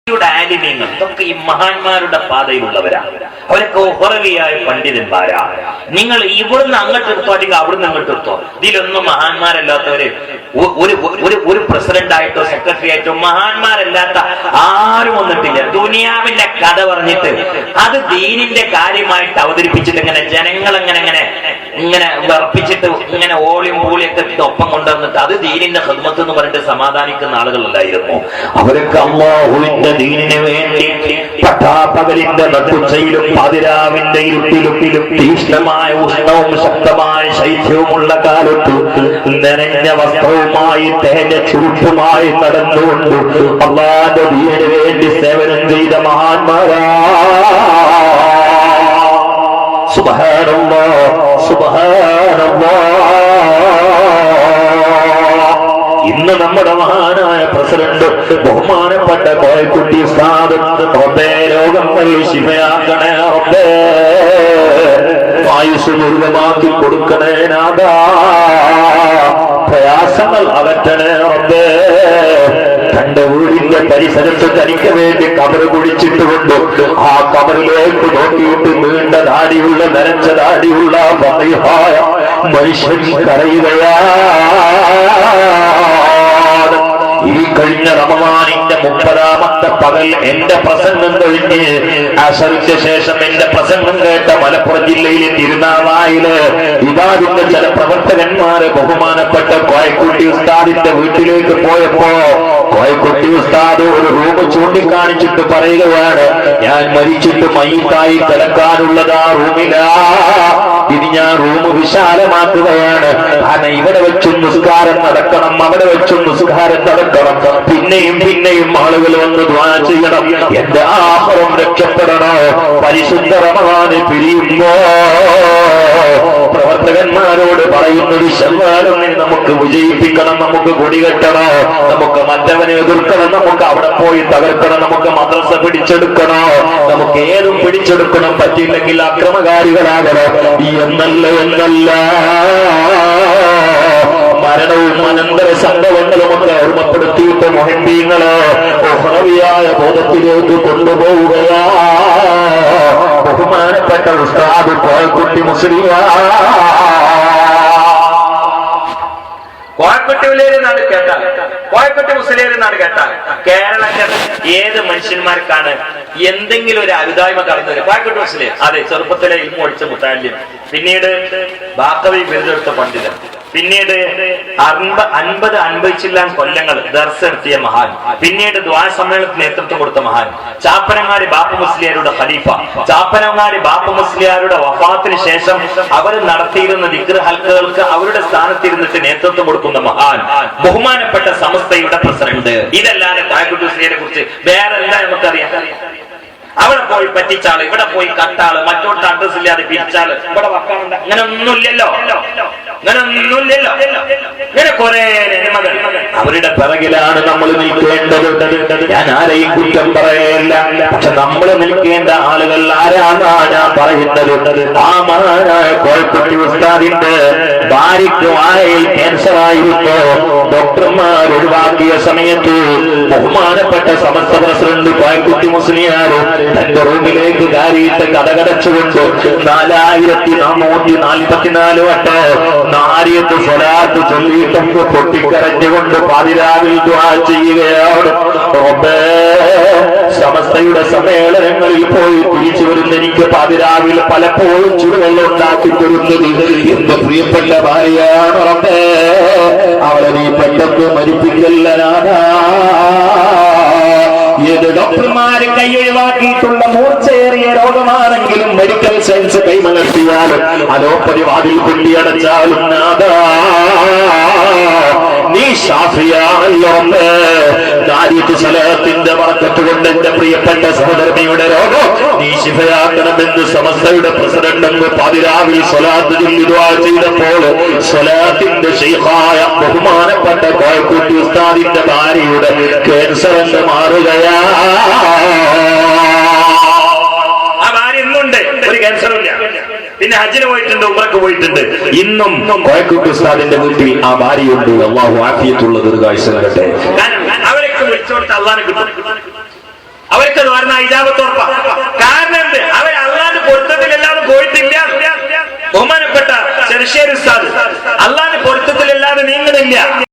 ആലിമീങ്ങൾ ഇതൊക്കെ ഈ മഹാന്മാരുടെ പാതയിലുള്ളവരാണ്. അവരൊക്കെ ഉഹറവിയായ പണ്ഡിതന്മാരാ. നിങ്ങൾ ഇവിടുന്ന് അങ്ങോട്ട് എടുത്തോ അല്ലെങ്കിൽ അവിടുന്ന് അങ്ങോട്ട് എടുത്തോ, ഇതിലൊന്നും മഹാന്മാരല്ലാത്തവര് ഒരു പ്രസിഡന്റ് ആയിട്ടോ സെക്രട്ടറി ആയിട്ടോ മഹാന്മാരല്ലാത്ത ആരും വന്നിട്ടില്ല. ദുനിയാവിന്റെ കഥ പറഞ്ഞിട്ട് അത് ദീനിന്റെ കാര്യമായിട്ട് അവതരിപ്പിച്ചിട്ട് ഇങ്ങനെ ഇങ്ങനെ വിറപ്പിച്ചിട്ട് ഇങ്ങനെ ഓളിയും പൂളിയൊക്കെ ഇട്ട് ഒപ്പം കൊണ്ടുവന്നിട്ട് അത് ദീനിന്റെ ഖിദ്മത്ത് എന്ന് പറഞ്ഞിട്ട് സമാധാനിക്കുന്ന ആളുകളല്ലായിരുന്നു. അവരൊക്കെ അല്ലാഹുവിന്റെ ദീനിന് വേണ്ടി പട്ടാപ്പകലിന്റെ നട്ടുച്ചയിലും പതിരാവിന്റെ ഇരുട്ടിലും തീഷ്ണമായ ഉഷ്ണവും ശക്തമായ ശൈത്യവുമുള്ള കാലത്ത് നനഞ്ഞ വസ്ത്രവുമായി തേഞ്ഞ ചുരുട്ടുമായി നടന്നുകൊണ്ട് അല്ലാഹുവിന്റെ ദീനിന് വേണ്ടി സേവനം ചെയ്ത മഹാന്മാരാ. സുബ്ഹാനല്ലാഹ് സുബ്ഹാനല്ലാഹ്. ഇന്ന് നമ്മുടെ മഹാനായ പ്രസിഡന്റ് ബഹുമാനപ്പെട്ട കോയക്കുട്ടി ഉസ്താദ് റബ്ബേ രോഗങ്ങൾ ശിഫയാക്കണേ റബ്ബേ, ആയുസ് ദുർഗമാക്കി കൊടുക്കണേ നാഥാ, പ്രയാസങ്ങൾ അകറ്റണേ റബ്ബേ. തന്റെ വീടിന്റെ പരിസരത്ത് തനിക്ക് വേണ്ടി കബറ് കുഴിച്ചിട്ടുകൊണ്ട് ആ കബറിലേക്ക് നോക്കിയിട്ട് നീണ്ട ദാടിയുള്ള നരച്ച ദാടിയുള്ള ഫഖീഹായ മനുഷ്യൻ കരയുകയാ. ഈ കഴിഞ്ഞ റമളാനിന്റെ 30-ാമത്തെ പകൽ എന്റെ പ്രസംഗം കഴിഞ്ഞ് അസറിന് ശേഷം എന്റെ പ്രസംഗം കേട്ട മലപ്പുറം ജില്ലയിലെ തിരുനാവായില് ഇബാദിന്റെ ചില പ്രവർത്തകന്മാര് ബഹുമാനപ്പെട്ട കോയക്കുട്ടി ഉസ്താദിന്റെ വീട്ടിലേക്ക് പോയപ്പോ കോയക്കുട്ടി ഉസ്താദ് ഒരു റൂം ചൂണ്ടിക്കാണിച്ചിട്ട് പറയുകയാണ്, ഞാൻ മരിച്ചിട്ട് മയ്യിത്തായി കിടക്കാനുള്ളതാ റൂമിലാ, ഇനി ഞാൻ റൂം വിശാലമാക്കുകയാണ്. കാരണം ഇവിടെ വെച്ചും നിസ്കാരം നടക്കണം, അവിടെ വെച്ചും നിസ്കാരം നടക്കണം, പിന്നെയും ആളുകൾ വന്ന് ദുആ ചെയ്യണം, എന്റെ ആഖിറം രക്ഷപ്പെടണോ. പരിശുദ്ധ റമളാന് പിരിയുമ്പോ പ്രവർത്തകന്മാരോട് പറയുന്നത് ശവ്വാലിനെ നമുക്ക് വിജയിപ്പിക്കണം, നമുക്ക് കൊടികെട്ടണോ, നമുക്ക് മറ്റവനെ എതിർക്കണം, നമുക്ക് അവിടെ പോയി തകർക്കണം, നമുക്ക് മദ്രസ പിടിച്ചെടുക്കണോ, നമുക്ക് ഏതും പിടിച്ചെടുക്കണം, പറ്റിയില്ലെങ്കിൽ അക്രമകാരികളാകണം എന്നല്ല മരണവും അനന്തര സംഭവങ്ങളും ഒക്കെ ഓർമ്മപ്പെടുത്തിയിട്ട് മുഹബ്ബീങ്ങളെ ഉഖറവിയായ ബോധത്തിലേക്ക് കൊണ്ടുപോവുകയാ. ബഹുമാനപ്പെട്ട ഉസ്താദ് കോയക്കുട്ടി മുസ്ലിയാ. കോയക്കുട്ടി മുസ്ലിയാരെന്നാണ് കേട്ടാൽ, കോയക്കുട്ടി മുസ്ലിയാരെന്നാണ് കേട്ടാൽ കേരളത്തിൽ ഏത് മനുഷ്യന്മാർക്കാണ് എന്തെങ്കിലും ഒരു അരുതായ്മ കടന്നു വരും? കോയക്കുട്ടി മുസ്ലിയാർ. അതെ, ചെറുപ്പത്തിലെ ഇൽമു പഠിച്ച മുത്താലിം, പിന്നീട് ബാക്കവി ബിരുദെടുത്ത പണ്ഡിതൻ, പിന്നീട് 50 കൊല്ലങ്ങൾ ദർസ് നടത്തിയ മഹാൻ, പിന്നീട് ദ്വാ സമ്മേളനത്തിന് നേതൃത്വം കൊടുത്ത മഹാൻ, ചാപ്പനങ്ങാടി ബാപ്പു മുസ്ലിയാരുടെ ഖലീഫ, ചാപ്പനങ്ങാടി ബാപ്പു മുസ്ലിയാരുടെ വഫാത്തിന് ശേഷം അവർ നടത്തിയിരുന്ന ദിക്ർ ഹൽക്കകൾക്ക് അവരുടെ സ്ഥാനത്തിരുന്നിട്ട് നേതൃത്വം കൊടുക്കുന്ന മഹാൻ, ബഹുമാനപ്പെട്ട സമസ്തയുടെ പ്രസിഡന്റ്. ഇതല്ലാതെ കോയക്കുട്ടി മുസ്ലിയാരെ കുറിച്ച് വേറെ എന്താ നമുക്കറിയാം? അവിടെ പോയി പറ്റിച്ചാള്, ഇവിടെ പോയി കട്ടാള്, മറ്റോട്ട് അഡ്രസ് ഇല്ലാതെ പിരിച്ചാള്, ഇവിടെ വക്കാനുണ്ട്, അങ്ങനെ ഒന്നുമില്ലല്ലോ. ഇങ്ങനെ കുറെ നന്മകൾ അവരുടെ പിറകിലാണ് നമ്മൾ നിൽക്കേണ്ടത്. ഞാൻ ആരെയും കുറ്റം പറയല്ല, പക്ഷെ നമ്മൾ നിൽക്കേണ്ട ആളുകൾ ആരാന്നാ ഞാൻ പറയുന്നത്. ആ മഹാനായ കോയക്കുട്ടി ഉസ്താദിന്റെ ഭാര്യയ്ക്ക് വായയിൽ ക്യാൻസർ ആയിരുന്നു. ഡോക്ടർമാർ ഒഴിവാക്കിയ സമയത്ത് ബഹുമാനപ്പെട്ട സമസ്ത പ്രസിഡന്റ് കോയക്കുട്ടി മുസ്ലിയാർ തന്റെ റൂമിലേക്ക് കയറിയിട്ട് കടകടച്ചുകൊണ്ട് 4444 വട്ടം നാരിയത്ത് സ്വലാത്ത് ചൊല്ലിയിട്ടൊക്കെ പൊട്ടിക്കരഞ്ഞുകൊണ്ട് പാതിരാവിൽ ദുആ ചെയ്യുകയാണ്. റബ്ബേ, സമസ്തയുടെ സമ്മേളനങ്ങളിൽ പോയി തിരിച്ചു വരുന്ന എനിക്ക് പാതിരാവിൽ പലപ്പോഴും ചുടുവെള്ളം ഉണ്ടാക്കി തരുന്നത് എന്റെ പ്രിയപ്പെട്ട ഭാര്യയാണ്. റബ്ബേ, അവളെ നീ പെട്ടെന്ന് മരിപ്പിക്കല്ലനാഥാ. ഏത് ഡോക്ടർമാര് കൈയൊഴിവാക്കിയിട്ടുള്ള മൂർച്ചയേറിയ രോഗമാണെങ്കിലും മെഡിക്കൽ സയൻസ് കൈമലർത്തിയാലും അലോപ്പതി വാതിൽ കൊണ്ടിയടച്ചാലും നാദാ നീ ഷാഫിയാണല്ലോ. സലാത്തിന്റെ ബർക്കത്ത് കൊണ്ട് എന്റെ പ്രിയപ്പെട്ട സഹോദരനിയുടെ രോഗം നീ ശിഫയാക്കണമെന്ന് സമസ്തയുടെ പ്രസിഡന്റ് അങ്ങ് പാതിരാവിൽ സ്വലാത്ത് ചൊല്ലി ദുആ ചെയ്തപ്പോൾ സ്വലാത്തിന്റെ ശൈഖായ ബഹുമാനപ്പെട്ട കോയക്കുട്ടി ഉസ്താദിന്റെ ഭാര്യയുടെ ക്യാൻസർ എന്ന് മാറുകയാ. ആ ഭാര്യ ഇന്നുണ്ട്, ഒരു ക്യാൻസറും ഇല്ല. പിന്നെ ഹജ്ജിന് പോയിട്ടുണ്ട്, ഉംറക്ക് പോയിട്ടുണ്ട്. ഇന്നും കോയക്കുട്ടി ഉസ്താദിന്റെ വീട്ടിൽ ആ ഭാര്യയുണ്ട്. അല്ലാഹു ആഫിയത്തുള്ള ദീർഘായുസ്സ് നൽകട്ടെ. അവരൊക്കെ വിളിച്ചോടുത്ത് അള്ളാനെ കിട്ടും. മാറുന്ന ഇജാബത്തുറപ്പ. കാരണം എന്ത്? അവർ അള്ളാന്റെ പൊരുത്തത്തിലല്ലാതെ പോയിട്ടില്ല. ബഹുമാനപ്പെട്ട ചെറുശ്ശേരി ഉസ്താദ്, അള്ളാന്റെ പൊരുത്തത്തിലല്ലാതെ നീങ്ങണില്ല.